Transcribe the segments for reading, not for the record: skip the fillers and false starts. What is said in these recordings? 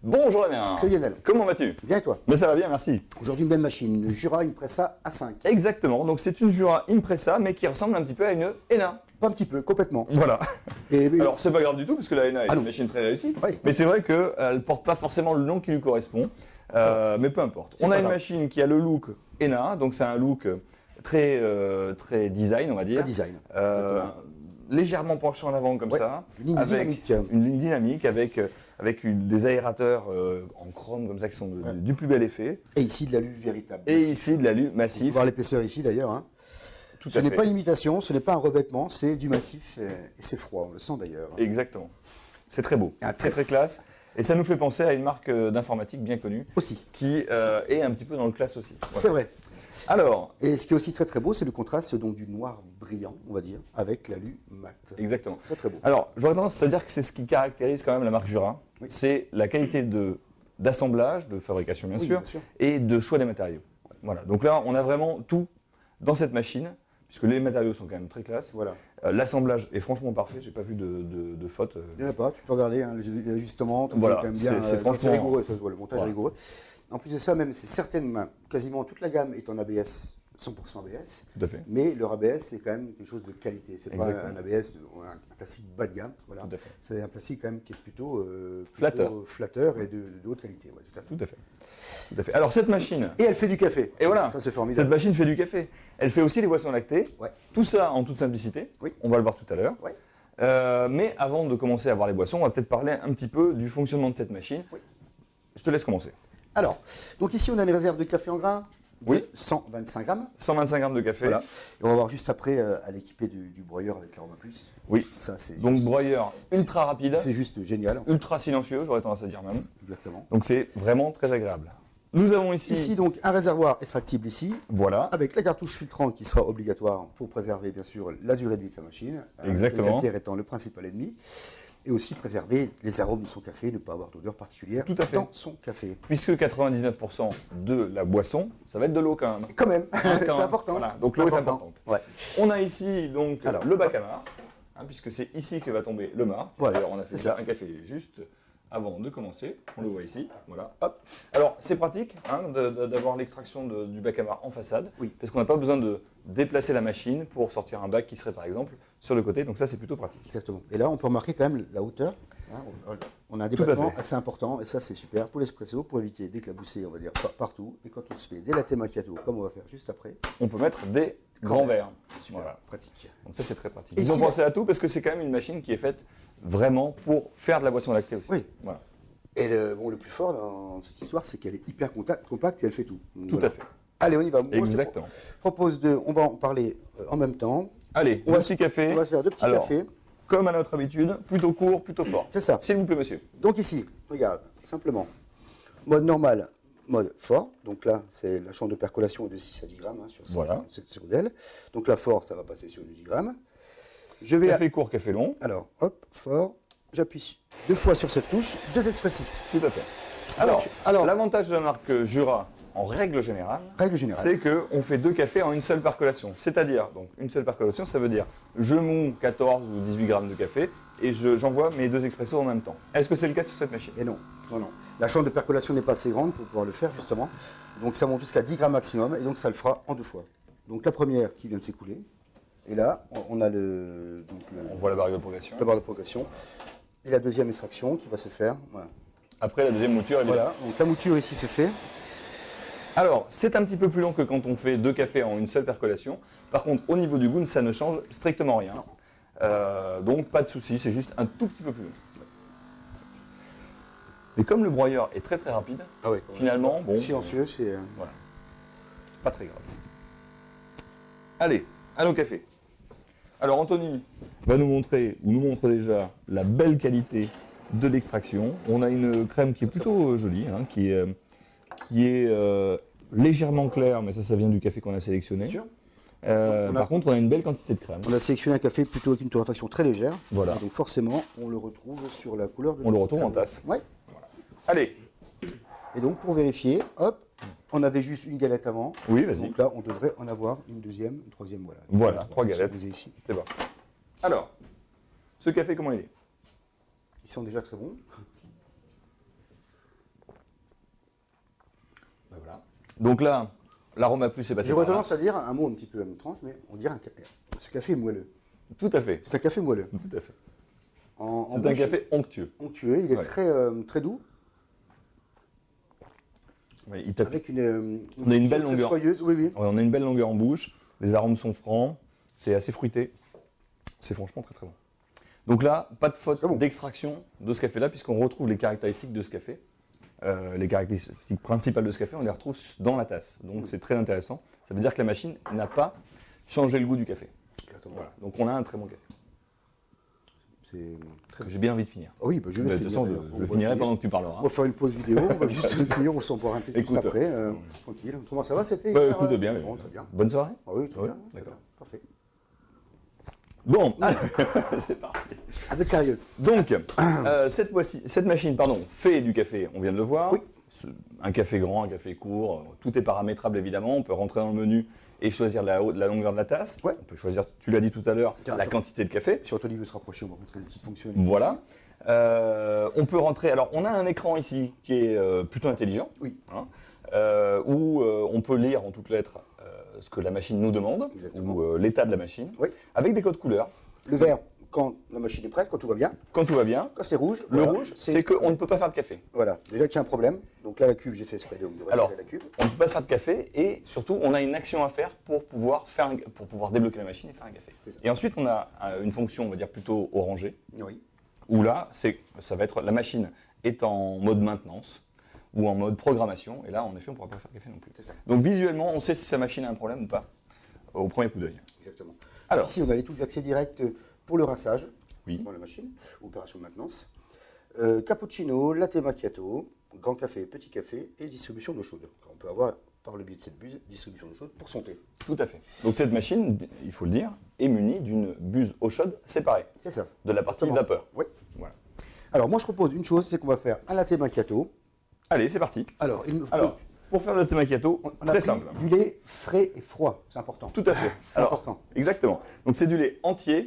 Bonjour Damien. Salut Lionel. Comment vas-tu? Bien et toi? Ben ça va bien, merci. Aujourd'hui une belle machine, une Jura Impresa A5. Exactement, donc c'est une Jura Impresa mais qui ressemble un petit peu à une ENA. Pas un petit peu, complètement. Voilà. Et, Alors c'est pas grave du tout parce que la ENA est une machine très réussie, Oui. mais c'est vrai qu'elle ne porte pas forcément le nom qui lui correspond, mais peu importe. On a une machine qui a le look ENA, donc c'est un look très design on va dire. Pas design. Légèrement penché en avant comme ça, Une ligne dynamique. Une ligne dynamique avec des aérateurs en chrome comme ça qui sont du plus bel effet. Et ici de l'alu véritable. Et ici de l'alu On massif. peut voir l'épaisseur ici d'ailleurs. Hein. Ce n'est pas une imitation, ce n'est pas un revêtement, c'est du massif et c'est froid, on le sent d'ailleurs. Exactement. C'est très beau, très classe. Et ça nous fait penser à une marque d'informatique bien connue. Aussi. Qui est un petit peu dans le classe aussi. Voilà. C'est vrai. Alors. Et ce qui est aussi très beau, c'est le contraste donc du noir brillant, on va dire, avec l'alu mat. Exactement. Très beau. Alors, j'aurais tendance à dire que c'est ce qui caractérise quand même la marque Jura. Oui. C'est la qualité d'assemblage, de fabrication bien sûr, et de choix des matériaux. Voilà. Donc là, on a vraiment tout dans cette machine, puisque les matériaux sont quand même très classe. Voilà. L'assemblage est franchement parfait, j'ai pas vu de faute. Il n'y en a pas, tu peux regarder hein, les ajustements, voilà, quand même bien. C'est franchement rigoureux, ça se voit, le montage est rigoureux. En plus de ça, même, c'est certaines, quasiment toute la gamme est en ABS, 100% ABS. Tout à fait. Mais leur ABS, c'est quand même quelque chose de qualité. C'est pas un ABS, un plastique bas de gamme. Voilà. Tout à fait. C'est un plastique quand même qui est plutôt flatteur et de haute qualité. Ouais, tout à fait. Tout à fait. Alors cette machine. Et elle fait du café. Et voilà. Ça c'est formidable. Cette machine fait du café. Elle fait aussi les boissons lactées. Ouais. Tout ça en toute simplicité. Oui. On va le voir tout à l'heure. Ouais. Mais avant de commencer à voir les boissons, on va peut-être parler un petit peu du fonctionnement de cette machine. Oui. Je te laisse commencer. Alors, donc ici on a une réserve de café en grains. Oui. 125 grammes. 125 grammes de café. Voilà. Et on va voir juste après à l'équiper du broyeur avec l'Aroma Plus. Oui. Ça, c'est donc broyeur ultra rapide. C'est juste génial. En fait. Ultra silencieux, j'aurais tendance à dire même. Exactement. Donc c'est vraiment très agréable. Nous avons ici donc un réservoir extractible ici. Voilà. Avec la cartouche filtrante qui sera obligatoire pour préserver bien sûr la durée de vie de sa machine. Exactement. Le calcaire étant le principal ennemi. Et aussi préserver les arômes de son café, ne pas avoir d'odeur particulière dans son café. Puisque 99% de la boisson, ça va être de l'eau quand même. Quand même, c'est important. Voilà. Donc l'eau est importante. Ouais. On a ici donc le bac à marc, puisque c'est ici que va tomber le marc. Voilà. D'ailleurs, on a fait un café juste avant de commencer. On le voit ici. Voilà. Hop. Alors c'est pratique d'avoir l'extraction du bac à marc en façade, parce qu'on n'a pas besoin de déplacer la machine pour sortir un bac qui serait par exemple sur le côté. Donc ça c'est plutôt pratique. Exactement. Et là on peut remarquer quand même la hauteur. On a un débattement assez important et ça c'est super pour l'espresso pour éviter d'éclabousser on va dire partout. Et quand on se fait des latte macchiato comme on va faire juste après, on peut mettre des grands verres. Super, voilà. Pratique. Donc ça c'est très pratique. Ils ont pensé à tout parce que c'est quand même une machine qui est faite vraiment pour faire de la boisson lactée aussi. Oui. Voilà. Et le plus fort dans cette histoire, c'est qu'elle est hyper compacte et elle fait tout. Donc, tout à fait. Allez, on y va. Exactement. Moi, je propose on va en parler en même temps. Allez, on va se faire deux petits cafés. Comme à notre habitude, plutôt court, plutôt fort. C'est ça. S'il vous plaît, monsieur. Donc ici, regarde, simplement, mode normal, mode fort. Donc là, c'est la chambre de percolation est de 6 à 10 grammes sur ce modèle. Donc là, fort, ça va passer sur du 10 grammes. Café court, café long. Alors, hop, fort. J'appuie 2 fois sur cette touche, 2 expressifs. Tout à fait. Alors l'avantage de la marque Jura, en règle générale, c'est qu'on fait 2 cafés en une seule percolation. C'est-à-dire, donc une seule percolation, ça veut dire je moue 14 ou 18 grammes de café et j'envoie mes 2 expressos en même temps. Est-ce que c'est le cas sur cette machine? Et non. La chambre de percolation n'est pas assez grande pour pouvoir le faire justement. Donc ça monte jusqu'à 10 grammes maximum et donc ça le fera en 2 fois. Donc la première qui vient de s'écouler. Et là, on a on voit la barre de progression. La barre de progression. Et la deuxième extraction qui va se faire. Voilà. Après la deuxième mouture, voilà. Donc la mouture ici se fait. Alors, c'est un petit peu plus long que quand on fait 2 cafés en une seule percolation. Par contre, au niveau du goût, ça ne change strictement rien. Donc, pas de souci, c'est juste un tout petit peu plus long. Mais comme le broyeur est très rapide, finalement, silencieux, c'est... Voilà. Pas très grave. Allez, allons au café. Alors, Anthony va nous montrer déjà la belle qualité de l'extraction. On a une crème qui est plutôt jolie, qui est légèrement claire, mais ça vient du café qu'on a sélectionné. Bien sûr. Par contre, on a une belle quantité de crème. On a sélectionné un café plutôt avec une torréfaction très légère. Voilà. Et donc forcément, on le retrouve sur la couleur de On le retrouve en tasse. Ouais. Voilà. Allez. Et donc pour vérifier, hop, on avait juste une galette avant. Oui, vas-y. Donc là, on devrait en avoir une deuxième, une troisième, voilà. Voilà, 3 galettes. Ici. C'est bon. Alors, ce café, comment il est? Ils sont déjà très bons. Voilà. Donc là, l'aroma plus est passé. J'aurais tendance à dire un mot un petit peu étrange, mais on dirait ce café est moelleux. Tout à fait. C'est un café moelleux. Tout à fait. C'est un café onctueux. Onctueux, il est très doux. Oui, avec on a une belle longueur. Soyeuse, oui. Ouais, on a une belle longueur en bouche. Les arômes sont francs. C'est assez fruité. C'est franchement très très bon. Donc là, pas de faute d'extraction de ce café-là, puisqu'on retrouve les caractéristiques de ce café. Les caractéristiques principales de ce café, on les retrouve dans la tasse. Donc c'est très intéressant. Ça veut dire que la machine n'a pas changé le goût du café. Exactement. Voilà. Donc on a un très bon café. C'est J'ai bien envie de finir. Ah oui, je vais finir. De toute façon, je finirai pendant que tu parleras. On va faire une pause vidéo, on va juste finir, on s'en boire un peu juste après. Tranquille. Comment ça va, c'était écoute bien, bon, très bien. Bonne soirée. Ah oui, très bien. D'accord. Parfait. Bon, c'est parti. Un peu de sérieux. Donc, cette machine fait du café, on vient de le voir. Oui. Un café grand, un café court, tout est paramétrable évidemment. On peut rentrer dans le menu et choisir la longueur de la tasse. Ouais. On peut choisir, tu l'as dit tout à l'heure, la quantité de café. Si Anthony veut se rapprocher, on va montrer une petite fonctionnalité. Voilà. On peut rentrer. Alors, on a un écran ici qui est plutôt intelligent. Oui. Hein, où on peut lire en toutes lettres ce que la machine nous demande, ou l'état de la machine, avec des codes couleurs. Le vert, quand la machine est prête, quand tout va bien. Quand tout va bien. Quand c'est rouge. Le rouge, c'est qu'on ne peut pas faire de café. Voilà. Déjà qu'il y a un problème. Donc là, la cuve, j'ai fait exprès de Alors, la cuve. on ne peut pas faire de café et surtout, on a une action à faire pour pouvoir débloquer la machine et faire un café. Et ensuite, on a une fonction, on va dire plutôt orangée, où là, ça va être la machine est en mode maintenance ou en mode programmation. Et là, en effet, on ne pourra pas faire de café non plus. Donc visuellement, on sait si sa machine a un problème ou pas au premier coup d'œil. Exactement. Alors, ici, on a les touches d'accès direct pour le rinçage dans la machine, opération de maintenance. Cappuccino, latte macchiato, grand café, petit café et distribution d'eau chaude. On peut avoir, par le biais de cette buse, distribution d'eau chaude pour son thé. Tout à fait. Donc cette machine, il faut le dire, est munie d'une buse eau chaude séparée. C'est ça. De la partie vapeur. Oui. Voilà. Alors moi je propose une chose, c'est qu'on va faire un latte macchiato. Allez, c'est parti. Alors, pour faire le latte macchiato, très simple. Du lait frais et froid, c'est important. Tout à fait. C'est important. Exactement. Donc c'est du lait entier.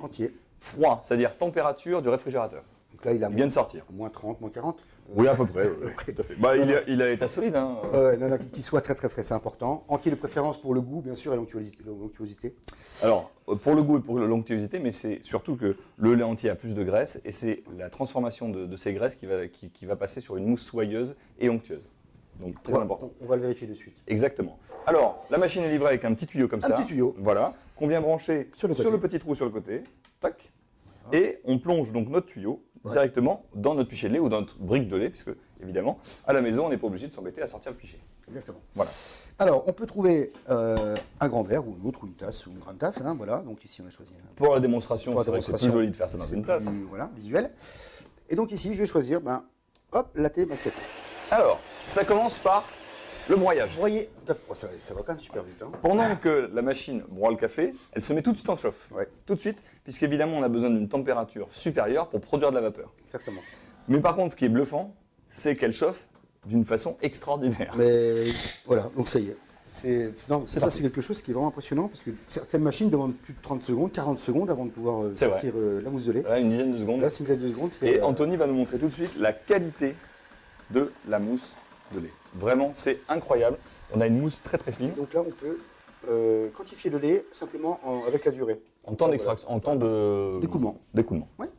Froid, c'est-à-dire température du réfrigérateur. Donc là, il vient de sortir. Moins 30, moins 40. Oui, à peu près. Tout à fait. Bah, il a l'état solide. Hein. Non, qu'il soit très très frais, c'est important. Entier de préférence pour le goût, bien sûr, et l'onctuosité. Alors, pour le goût et pour l'onctuosité, mais c'est surtout que le lait entier a plus de graisse et c'est la transformation de ces graisses qui va passer sur une mousse soyeuse et onctueuse. Donc, très important. On va le vérifier de suite. Exactement. Alors, la machine est livrée avec un petit tuyau comme ça. Un petit tuyau. Voilà, qu'on vient brancher sur le petit trou sur le côté. Tac. Et on plonge donc notre tuyau directement dans notre pichet de lait ou dans notre brique de lait, puisque évidemment, à la maison, on n'est pas obligé de s'embêter à sortir le pichet. Exactement. Voilà. Alors, on peut trouver un grand verre ou une autre, ou une tasse, ou une grande tasse. Hein, voilà. Donc ici, on a choisi. Pour la démonstration, c'est vrai que c'est plus joli de faire ça dans une tasse. Voilà, visuel. Et donc ici, je vais choisir, latte macchiato. Alors, ça commence par le broyage. Broyer, ça va quand même super vite. Hein. Pendant que la machine broie le café, elle se met tout de suite en chauffe. Tout de suite, puisqu'évidemment, on a besoin d'une température supérieure pour produire de la vapeur. Exactement. Mais par contre, ce qui est bluffant, c'est qu'elle chauffe d'une façon extraordinaire. Mais voilà, donc ça y est. C'est quelque chose qui est vraiment impressionnant parce que certaines machines demandent plus de 30 secondes, 40 secondes avant de pouvoir sortir la mousse de lait. Là, une dizaine de secondes. Là, c'est une dizaine de secondes. Et Anthony va nous montrer tout de suite la qualité de la mousse de lait. Vraiment, c'est incroyable. On a une mousse très très fine. Donc là, on peut quantifier le lait simplement avec la durée. En temps d'extraction, en temps d'écoulement. Ouais.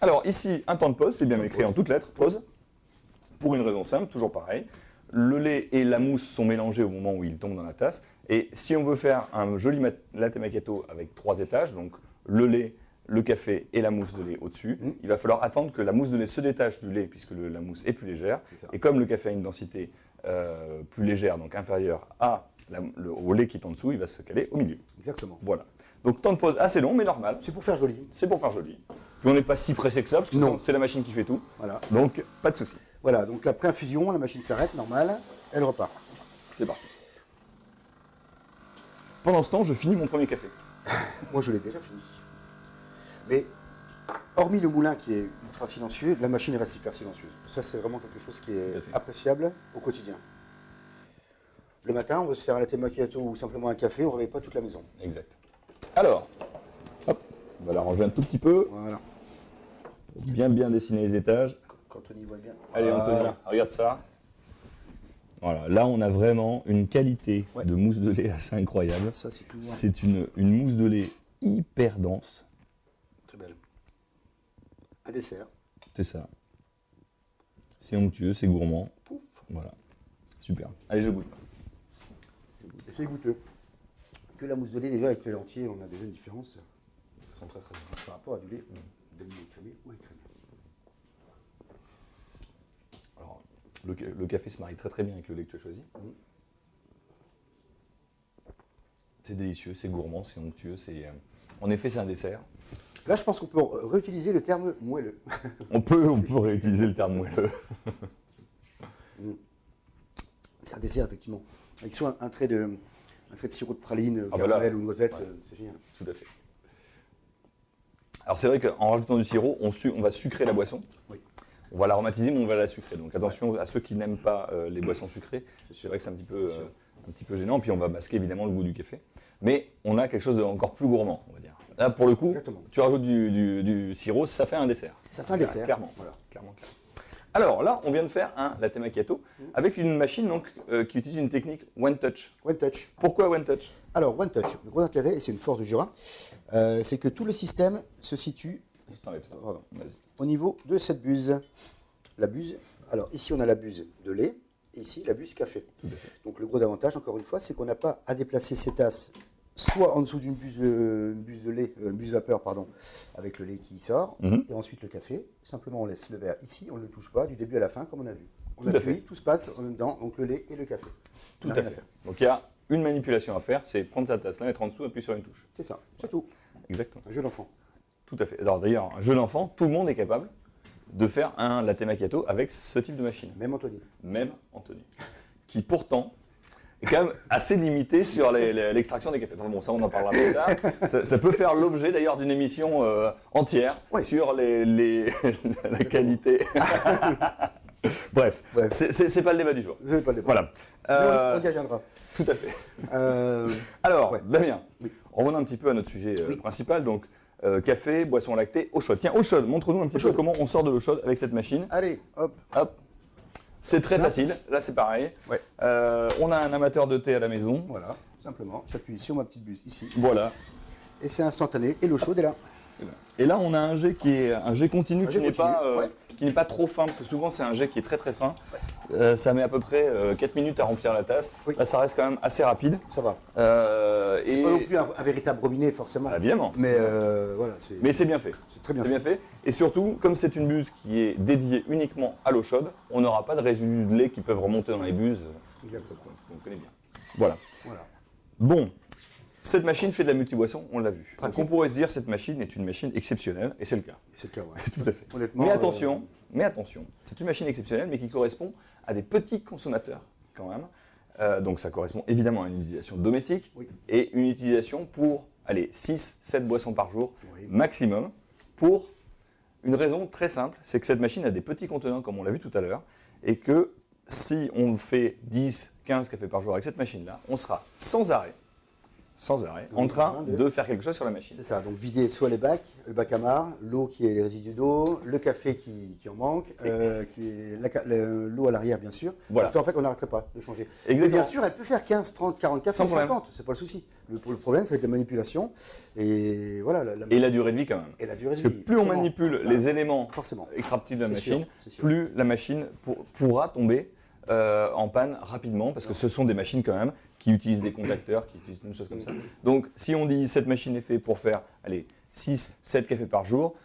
Alors ici, un temps de pause, c'est bien écrit en toutes lettres, pause. Pour une raison simple, toujours pareil. Le lait et la mousse sont mélangés au moment où ils tombent dans la tasse. Et si on veut faire un joli latte macchiato avec 3 étages, donc le lait, le café et la mousse de lait au-dessus, il va falloir attendre que la mousse de lait se détache du lait puisque la mousse est plus légère. Et comme le café a une densité plus légère, donc inférieure au lait qui est en dessous, il va se caler au milieu. Exactement. Voilà. Donc temps de pause assez long mais normal. C'est pour faire joli. C'est pour faire joli. Puis on n'est pas si pressé que ça parce que c'est la machine qui fait tout. Voilà. Donc pas de souci. Voilà, donc la pré-infusion, la machine s'arrête, normal, elle repart. C'est parti. Pendant ce temps, je finis mon premier café. Moi, je l'ai déjà fini. Mais, hormis le moulin qui est ultra silencieux, la machine reste hyper silencieuse. Ça, c'est vraiment quelque chose qui est appréciable au quotidien. Le matin, on veut se faire un latte macchiato ou simplement un café, on ne réveille pas toute la maison. Exact. Alors, hop, on va la ranger un tout petit peu. Voilà. Pour bien dessiner les étages. Qu'Anthony voit bien. Allez, Anthony, regarde ça. Voilà, là on a vraiment une qualité de mousse de lait assez incroyable. Ça, c'est une mousse de lait hyper dense. Très belle. Un dessert. C'est ça. C'est onctueux, c'est gourmand. Pouf. Voilà. Super. Allez, je goûte. Et c'est goûteux. Que la mousse de lait, déjà avec le lait entier, on a déjà une différence. Ça sent très très bien. Par rapport à du lait demi-écrémé ou écrémé. Alors, le café se marie très très bien avec le lait que tu as choisi. C'est délicieux, c'est gourmand, c'est onctueux. En effet, c'est un dessert. Là, je pense qu'on peut réutiliser le terme moelleux. on peut réutiliser le terme moelleux. C'est un dessert, effectivement. Avec soit un trait de sirop de praline, caramel ou noisette, c'est génial. Tout à fait. Alors c'est vrai qu'en rajoutant du sirop, on va sucrer la boisson. Oui. On va l'aromatiser, mais on va la sucrer. Donc attention à ceux qui n'aiment pas les boissons sucrées. C'est vrai que c'est un petit peu gênant. Puis on va masquer évidemment le goût du café. Mais on a quelque chose d'encore plus gourmand, on va dire. Là, pour le coup, tu rajoutes du sirop, ça fait un dessert. Ça fait un dessert. Clairement. Voilà. Clairement. Alors là, on vient de faire un latte macchiato avec une machine donc, qui utilise une technique One Touch. One Touch. Pourquoi One Touch? Alors, One Touch, le gros intérêt, et c'est une force du Jura, c'est que tout le système se situe au niveau de cette buse. La buse, alors ici on a la buse de lait, et ici la buse café. Donc le gros avantage, encore une fois, c'est qu'on n'a pas à déplacer ces tasses soit en dessous d'une buse de lait, buse vapeur, pardon, avec le lait qui sort, et ensuite le café. Simplement, on laisse le verre ici, on ne le touche pas du début à la fin, comme on a vu. On appuie, tout se passe en même temps, donc le lait et le café. Tout à fait. Donc il y a une manipulation à faire, c'est prendre sa tasse, la mettre en dessous, appuyer sur une touche. C'est ça, c'est tout. Exactement. Un jeu d'enfant. Tout à fait. Alors d'ailleurs, un jeu d'enfant, tout le monde est capable de faire un latte macchiato avec ce type de machine. Même Anthony. Même Anthony. Qui pourtant est quand même assez limité sur l'extraction des cafés. Bon, ça on en parlera plus tard. Ça peut faire l'objet d'ailleurs d'une émission entière sur la qualité. Bref, c'est pas le débat du jour. C'est pas le débat. Voilà. On y reviendra. Tout à fait. Alors, Damien, revenons un petit peu à notre sujet principal. Donc, café, boisson lactée, eau chaude. Tiens, eau chaude, montre-nous un petit peu comment on sort de l'eau chaude avec cette machine. Allez, hop. Hop. C'est très facile, là c'est pareil. Ouais. On a un amateur de thé à la maison. Voilà, simplement, j'appuie sur ma petite buse ici. Voilà. Et c'est instantané, et l'eau chaude est là. Et là on a un jet qui est un jet continu qui n'est pas trop fin, parce que souvent c'est un jet qui est très très fin. Ça met à peu près 4 minutes à remplir la tasse. Là ça reste quand même assez rapide. Ça va. C'est pas non plus un véritable robinet forcément. Évidemment. Mais voilà, mais c'est bien fait. C'est très bien fait. Et surtout, comme c'est une buse qui est dédiée uniquement à l'eau chaude, on n'aura pas de résidus de lait qui peuvent remonter dans les buses. Exactement. On connaît bien. Voilà. Bon. Cette machine fait de la multiboisson, on l'a vu. Donc on pourrait se dire que cette machine est une machine exceptionnelle, et c'est le cas. C'est le cas, oui. Tout à fait. Honnêtement, mais attention, c'est une machine exceptionnelle, mais qui correspond à des petits consommateurs quand même. Donc ça correspond évidemment à une utilisation domestique et une utilisation pour, 6-7 boissons par jour maximum, pour une raison très simple, c'est que cette machine a des petits contenants, comme on l'a vu tout à l'heure, et que si on fait 10-15 cafés par jour avec cette machine-là, on sera sans arrêt, en train de faire quelque chose sur la machine. C'est ça, donc vider soit les bacs, le bac à marre, l'eau qui est les résidus d'eau, le café qui en manque, l'eau à l'arrière bien sûr. Voilà. Donc en fait on n'arrêterait pas de changer. Exactement. Et bien sûr elle peut faire 15, 30, 40 cafés, 50, c'est pas le souci. Le problème c'est la manipulation et voilà. Et la durée de vie quand même. Et la durée de Parce vie. que plus on manipule les éléments extractifs de la machine, plus la machine pourra tomber en panne rapidement, parce que ce sont des machines quand même qui utilisent des contacteurs, qui utilisent une chose comme ça. Donc si on dit cette machine est faite pour faire 6-7 cafés par jour,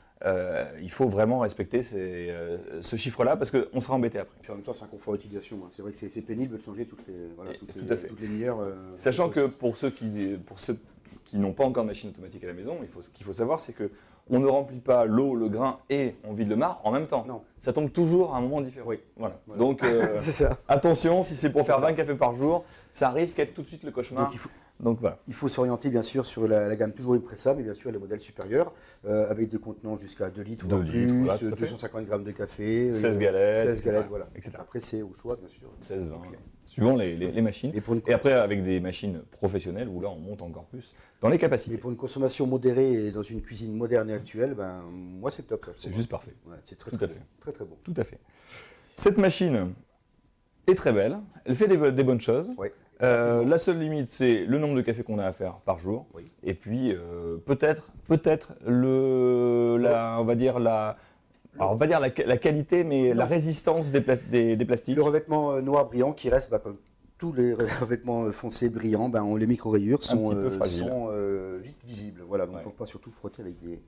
il faut vraiment respecter ce chiffre-là, parce qu'on sera embêté après. Puis en même temps c'est un confort d'utilisation, c'est vrai que c'est pénible de changer toutes les meilleures. Sachant que pour ceux qui n'ont pas encore de machine automatique à la maison, ce qu'il faut savoir, c'est que on ne remplit pas l'eau, le grain et on vide le marc en même temps. Non. Ça tombe toujours à un moment différent. Oui. Voilà. Donc ça. Attention, si c'est pour faire 20 cafés par jour, ça risque d'être tout de suite le cauchemar. Donc voilà. Il faut s'orienter bien sûr sur la gamme toujours Impressa, mais bien sûr les modèles supérieurs, avec des contenants jusqu'à 2 litres, 2 litres, plus, voilà, 250 grammes de café, 16 galettes, 16 galettes, voilà. Etc. Après c'est au choix bien sûr. 16, 20, suivant les machines. Et après avec des machines professionnelles où là on monte encore plus dans les capacités. Mais pour une consommation modérée et dans une cuisine moderne et actuelle, moi c'est top. C'est juste parfait. Ouais, c'est Tout à fait. Très très bon. Tout à fait. Cette machine, est très belle, elle fait des bonnes choses. Oui. La seule limite, c'est le nombre de cafés qu'on a à faire par jour. Oui. Et puis, peut-être on va dire alors on va pas dire la qualité, mais la résistance des plastiques. Le revêtement noir brillant qui reste, comme tous les revêtements foncés brillants, les micro-rayures sont vite visibles. Voilà, donc il ne faut pas surtout frotter avec des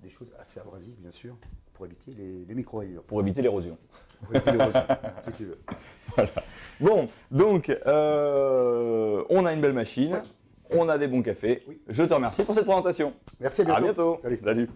choses assez abrasives, bien sûr, pour éviter les micro-rayures. Pour éviter l'érosion. Pour éviter l'érosion, si tu veux. Voilà. Bon, donc, on a une belle machine, on a des bons cafés. Oui. Je te remercie pour cette présentation. Merci, à bientôt. À bientôt. Salut. Salut.